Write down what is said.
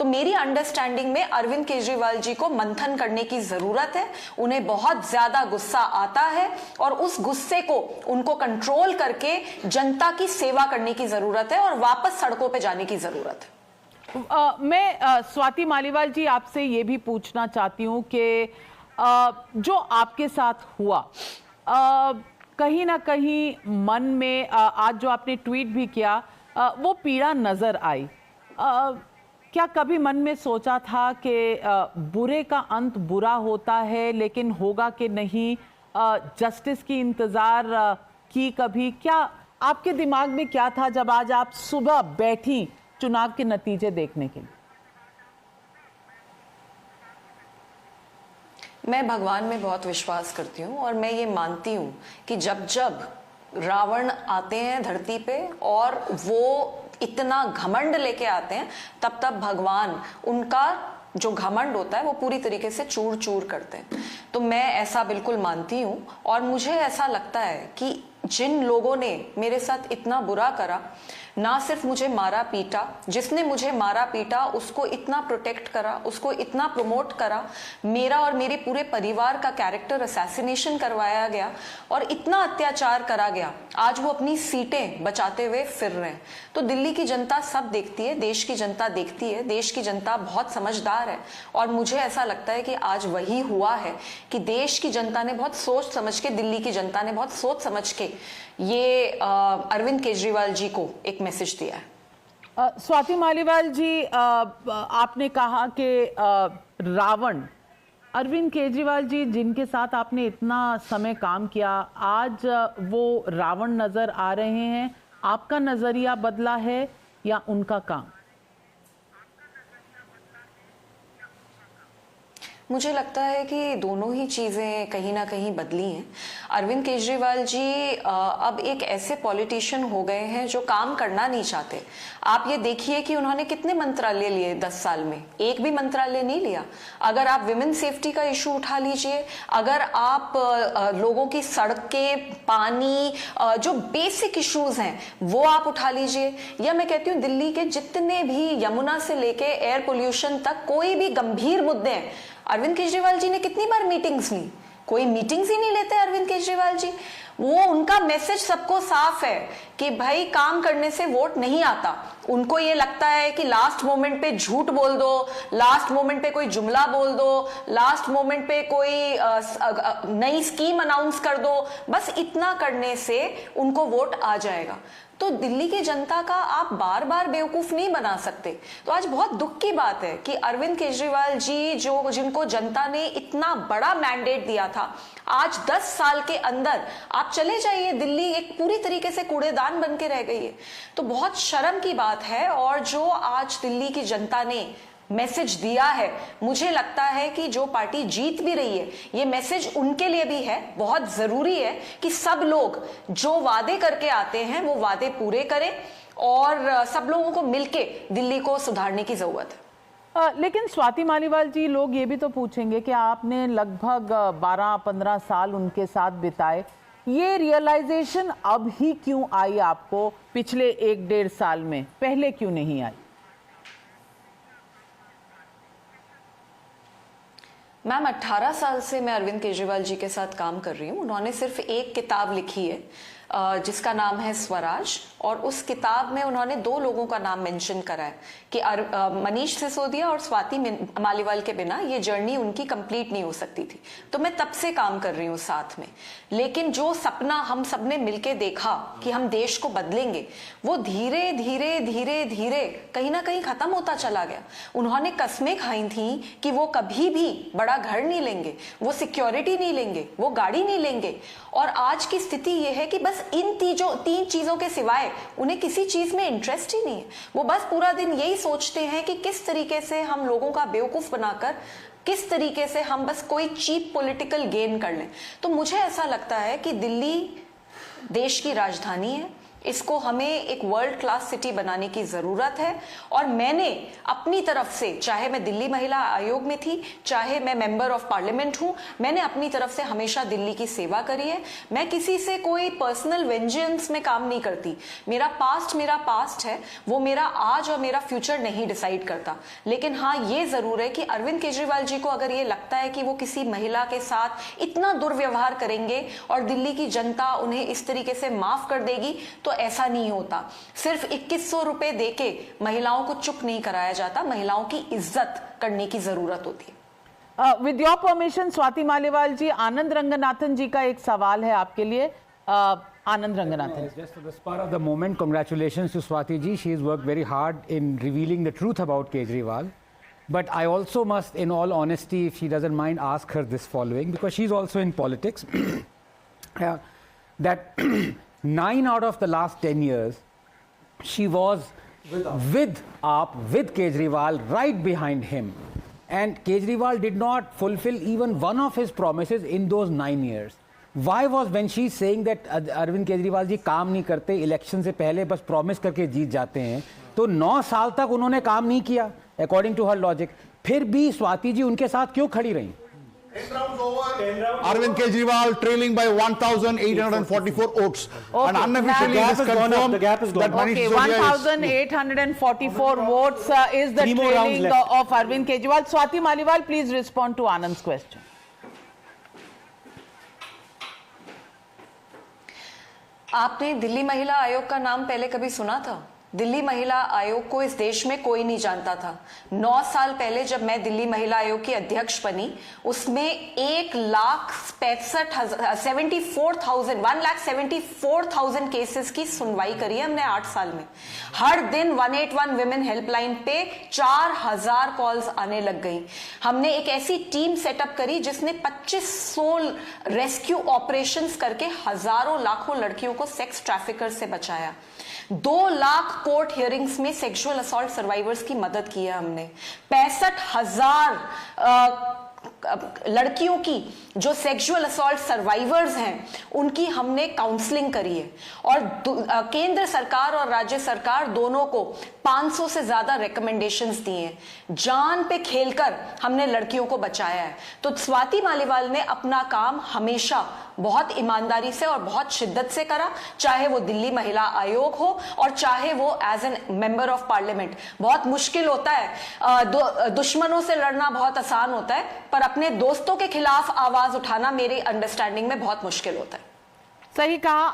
तो मेरी अंडरस्टैंडिंग में अरविंद केजरीवाल जी को मंथन करने की जरूरत है। उन्हें बहुत ज्यादा गुस्सा आता है और उस गुस्से को उनको कंट्रोल करके जनता की सेवा करने की जरूरत है और वापस सड़कों पर जाने की जरूरत है। मैं स्वाति मालीवाल जी आपसे ये भी पूछना चाहती हूँ कि जो आपके साथ हुआ, कहीं ना कहीं मन में आज जो आपने ट्वीट भी किया वो पीड़ा नजर आई। क्या कभी मन में सोचा था कि बुरे का अंत बुरा होता है, लेकिन होगा कि नहीं? जस्टिस की इंतजार की कभी? क्या आपके दिमाग में क्या था जब आज आप सुबह बैठी चुनाव के नतीजे देखने के लिए? मैं भगवान में बहुत विश्वास करती हूँ और मैं ये मानती हूँ कि जब जब रावण आते हैं धरती पे और वो इतना घमंड लेके आते हैं, तब तब भगवान उनका जो घमंड होता है वो पूरी तरीके से चूर चूर करते हैं। तो मैं ऐसा बिल्कुल मानती हूँ और मुझे ऐसा लगता है कि जिन लोगों ने मेरे साथ इतना बुरा करा, ना सिर्फ मुझे मारा पीटा, जिसने मुझे मारा पीटा उसको इतना प्रोटेक्ट करा, उसको इतना प्रमोट करा, मेरा और मेरे पूरे परिवार का कैरेक्टर असैसिनेशन करवाया गया और इतना अत्याचार करा गया, आज वो अपनी सीटें बचाते हुए फिर रहे हैं। तो दिल्ली की जनता सब देखती है, देश की जनता देखती है, देश की जनता बहुत समझदार है और मुझे ऐसा लगता है कि आज वही हुआ है कि देश की जनता ने बहुत सोच समझ के, दिल्ली की जनता ने बहुत सोच समझ के ये अरविंद केजरीवाल जी को एक मैसेज दिया है। स्वाति मालीवाल जी, आपने कहा कि रावण अरविंद केजरीवाल जी जिनके साथ आपने इतना समय काम किया, आज वो रावण नजर आ रहे हैं। आपका नजरिया बदला है या उनका काम? मुझे लगता है कि दोनों ही चीज़ें कहीं ना कहीं बदली हैं। अरविंद केजरीवाल जी अब एक ऐसे पॉलिटिशियन हो गए हैं जो काम करना नहीं चाहते। आप ये देखिए कि उन्होंने कितने मंत्रालय लिए 10 साल में, एक भी मंत्रालय नहीं लिया। अगर आप विमेन सेफ्टी का इशू उठा लीजिए, अगर आप लोगों की सड़कें, पानी, जो बेसिक इश्यूज हैं वो आप उठा लीजिए, या मैं कहती हूँ दिल्ली के जितने भी, यमुना से लेके एयर पोल्यूशन तक, कोई भी गंभीर मुद्दे हैं, अरविंद केजरीवाल जी ने कितनी बार मीटिंग्स ली? कोई मीटिंग्स ही नहीं लेते अरविंद केजरीवाल जी। वो उनका मैसेज सबको साफ है कि भाई काम करने से वोट नहीं आता। उनको ये लगता है कि लास्ट मोमेंट पे झूठ बोल दो, लास्ट मोमेंट पे कोई जुमला बोल दो, लास्ट मोमेंट पे कोई नई स्कीम अनाउंस कर दो, बस इतना करने से उनको वोट आ जाएगा। तो दिल्ली की जनता का आप बार बार बेवकूफ नहीं बना सकते। तो आज बहुत दुख की बात है कि अरविंद केजरीवाल जी, जो जिनको जनता ने इतना बड़ा मैंडेट दिया था, आज 10 साल के अंदर आप चले जाइए, दिल्ली एक पूरी तरीके से कूड़ेदान बन के रह गई है। तो बहुत शर्म की बात है। और जो आज दिल्ली की जनता ने मैसेज दिया है, मुझे लगता है कि जो पार्टी जीत भी रही है, ये मैसेज उनके लिए भी है। बहुत जरूरी है कि सब लोग जो वादे करके आते हैं वो वादे पूरे करें और सब लोगों को मिलके दिल्ली को सुधारने की जरूरत है। लेकिन स्वाति मालीवाल जी, लोग ये भी तो पूछेंगे कि आपने लगभग 12-15 साल उनके साथ बिताए, ये रियलाइजेशन अब ही क्यों आई आपको पिछले 1-1.5 साल में, पहले क्यों नहीं आई? मैम, 18 साल से मैं अरविंद केजरीवाल जी के साथ काम कर रही हूँ। उन्होंने सिर्फ एक किताब लिखी है जिसका नाम है स्वराज, और उस किताब में उन्होंने 2 लोगों का नाम मेंशन करा है कि मनीष सिसोदिया और स्वाति मालीवाल के बिना ये जर्नी उनकी कंप्लीट नहीं हो सकती थी। तो मैं तब से काम कर रही हूँ साथ में। लेकिन जो सपना हम सबने मिलके देखा कि हम देश को बदलेंगे, वो धीरे धीरे धीरे धीरे कहीं ना कहीं खत्म होता चला गया। उन्होंने कस्में खाई थी कि वो कभी भी बड़ा घर नहीं लेंगे, वो सिक्योरिटी नहीं लेंगे, वो गाड़ी नहीं लेंगे, और आज की स्थिति ये है कि बस इन 3 चीजों के सिवाय उन्हें किसी चीज में इंटरेस्ट ही नहीं है। वो बस पूरा दिन यही सोचते हैं कि किस तरीके से हम लोगों का बेवकूफ बनाकर, किस तरीके से हम बस कोई चीप पॉलिटिकल गेन कर लें। तो मुझे ऐसा लगता है कि दिल्ली देश की राजधानी है, इसको हमें एक वर्ल्ड क्लास सिटी बनाने की जरूरत है। और मैंने अपनी तरफ से, चाहे मैं दिल्ली महिला आयोग में थी, चाहे मैं मेंबर ऑफ पार्लियामेंट हूं, मैंने अपनी तरफ से हमेशा दिल्ली की सेवा करी है। मैं किसी से कोई पर्सनल वेंजेंस में काम नहीं करती। मेरा पास्ट है, वो मेरा आज और मेरा फ्यूचर नहीं डिसाइड करता। लेकिन हाँ, ये जरूर है कि अरविंद केजरीवाल जी को अगर ये लगता है कि वो किसी महिला के साथ इतना दुर्व्यवहार करेंगे और दिल्ली की जनता उन्हें इस तरीके से माफ कर देगी, तो ऐसा नहीं होता। सिर्फ 2100 रुपए देके महिलाओं को चुप नहीं कराया जाता, महिलाओं की इज्जत करने की जरूरत होती है। With your permission Swati Maliwal ji, Anand Ranganathan ji का एक सवाल है आपके लिए। आनंद Ranganathan, just for the spur of the moment, congratulations to Swati ji. She has worked very hard in revealing the truth about Kejriwal. But I also must, in all honesty, if she doesn't mind, ask her this following, because she's also in politics. That 9 out of the last 10 years, she was with AAP, with Kejriwal, right behind him. And Kejriwal did not fulfill even one of his promises in those 9 years. Why was, when she's saying that Arvind Kejriwal जी काम नहीं करते, election से पहले बस promise करके जीत जाते हैं, तो 9 साल तक उन्होंने काम नहीं किया अकॉर्डिंग टू हर लॉजिक, फिर भी स्वाति जी उनके साथ क्यों खड़ी रही? Arvind Kejriwal trailing by 1,844 votes. And unofficially it is confirmed the gap is gone. that Manish Okay, Sisodia 1,844 votes is the 3 more rounds trailing left. of Arvind Kejriwal. Swati Maliwal, please respond to Anand's question. आपने दिल्ली महिला आयोग का नाम पहले कभी सुना था? दिल्ली महिला आयोग को इस देश में कोई नहीं जानता था। 9 साल पहले जब मैं दिल्ली महिला आयोग की अध्यक्ष बनी, उसमें 1,74,000 केसेस की सुनवाई करी है हमने 8 साल में। हर दिन 181 विमेन हेल्पलाइन पे 4000 कॉल्स आने लग गई। हमने एक ऐसी टीम सेटअप करी जिसने 2500 रेस्क्यू ऑपरेशंस करके हजारों लाखों लड़कियों को सेक्स ट्रैफिकर से बचाया। 2 लाख कोर्ट हियरिंग्स में सेक्सुअल असॉल्ट सर्वाइवर्स की मदद की है हमने। 65,000 लड़कियों की जो सेक्सुअल असॉल्ट सर्वाइवर्स हैं, उनकी हमने काउंसलिंग करी है। और केंद्र सरकार और राज्य सरकार दोनों को 500 से ज्यादा रिकमेंडेशंस दिए हैं। जान पे खेलकर हमने लड़कियों को बचाया है। तो स्वाति मालीवाल ने अपना काम हमेशा बहुत ईमानदारी से और बहुत शिद्दत से करा, चाहे वो दिल्ली महिला आयोग हो और चाहे वो as an member of parliament. बहुत मुश्किल होता है, दुश्मनों से लड़ना बहुत आसान होता है, पर अपने दोस्तों के खिलाफ आवाज उठाना मेरी अंडरस्टैंडिंग में बहुत मुश्किल होता है। सही कहा।